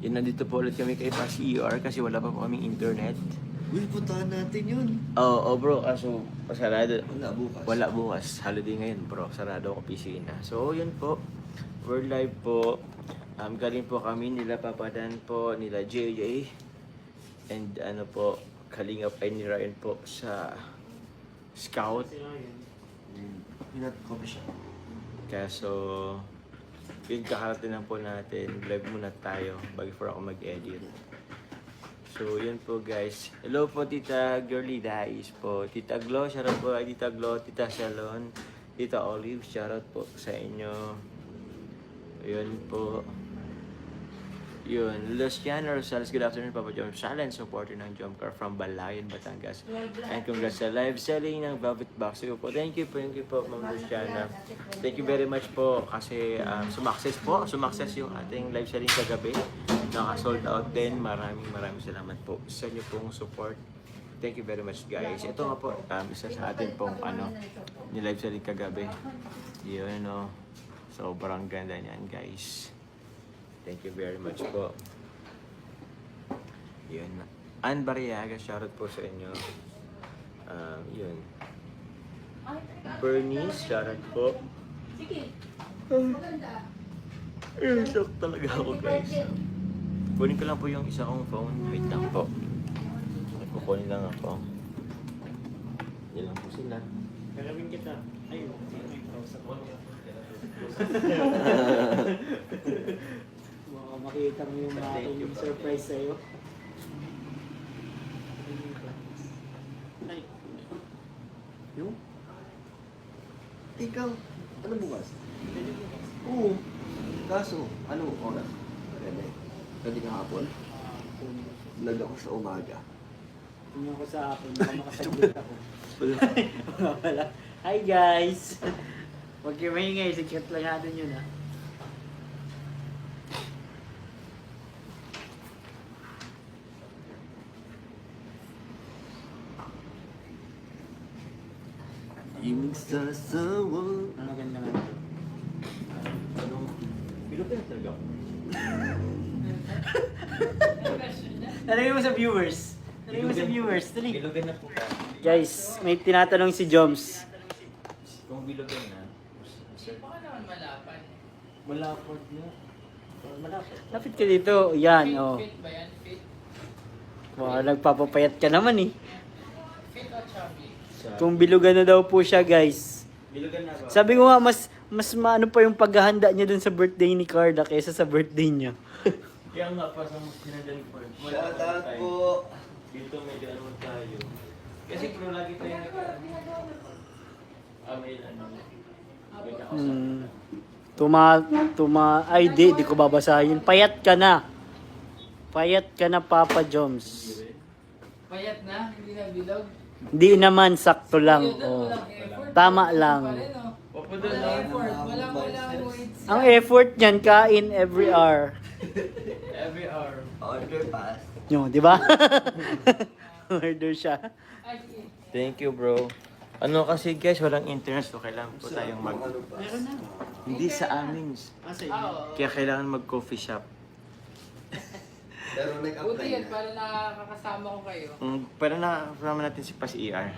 Yun, nandito po ulit kami kay Pas ER kasi wala pa po kaming internet. Uy, puntahan natin yun. Oo, bro, kaso sarado. Wala bukas. Wala bukas. Holiday ngayon, bro. Sarado ang opisina. So, yun po. We're live po. Galing po kami nila Papadan po, nila JJ. And ano po, Kalingap ay ni Ryan po sa Scout. Pinat coffee shop. Kaso, yun kakarating lang po natin. Live muna tayo before ako mag-edit. So, yun po guys. Hello po Tita Girly Dais po. Tita Glo, shoutout po kay Tita Glo, Tita Shalon, Tita Olive, shoutout po sa inyo. Yun po. Yun. Luciano Rosales, good afternoon Papa Jom. Silent supporter ng Jomcar from Balayan, Batangas. And congrats sa live selling ng Velvet Box po. Thank you po Ma'am Luciana. Thank you very much po kasi sumakses yung ating live selling kagabi. Naka-sold out din. Maraming salamat po sa inyo pong support. Thank you very much guys. Ito nga po, isa sa atin pong ni live selling kagabi. Yun sobrang ganda niyan guys. Thank you very much po. Yun. Ann Barriaga, shoutout po sa inyo. Yun. Bernice, shoutout po. Sige. Shock talaga ako guys. Kunin ko lang po yung isa kong phone. Wait lang po. Kukunin lang ako. Yan lang po sila. Galawin kita. Ay, may kausap ko. Baka makita mo yung aking surprise sa'yo. Ay. Yung? Ikaw, ano bukas? Oo. Kaso, ano oras? Pwede ka hapon? Vlog ako sa umaga. Tingnan ko sa akin, baka makasaglit ako. Wala. Hi guys! Huwag kayo maingay, secret lang natin yun ha. Imig sasawa. Ano ganda nga? Pilupin talaga ako. Tanungin mo sa viewers. Tanungin mo sa viewers. Dali. Bilugan na po ka. Guys, may tinatanong si Joms. Kung bilugan na, Baka naman malapan. malapot na. Malapit. Lapit ka dito. Yan, oh. Fit ba yan? Fit? Wow, nagpapapayat ka naman eh. Fit o chubby? Kung bilugan na daw po siya, guys. Bilugan na ba? Sabi ko nga, mas maano pa yung paghahanda niya dun sa birthday ni Carla kaysa sa birthday niya. Kaya nga pa sa sinadali ko. Shoutout po. Dito medyo ano tayo. Kasi pero lagi tayo may ano. May Tuma, ay di ko babasahin. Payat ka na. Payat ka na, Papa Joms. Payat na? Hindi na bilog? Hindi naman, sakto lang. Yun, Oh. walang effort. Tama Walang lang. pa rin, oh. Papadala Walang effort. Walang weights. Ang effort niyan, kain every hour. every hour. Order pass. Yung, di ba? Order siya. Ay, sige. Thank you, bro. Ano kasi guys, walang internet so kailangan po tayong Ano pa? Meron na. Hindi sa amin. Oo. Kaya kailangan mag-coffee shop. Pero Buti nag-apply yan, na. para nakakasama ko kayo. Pero na natin si Pas ER.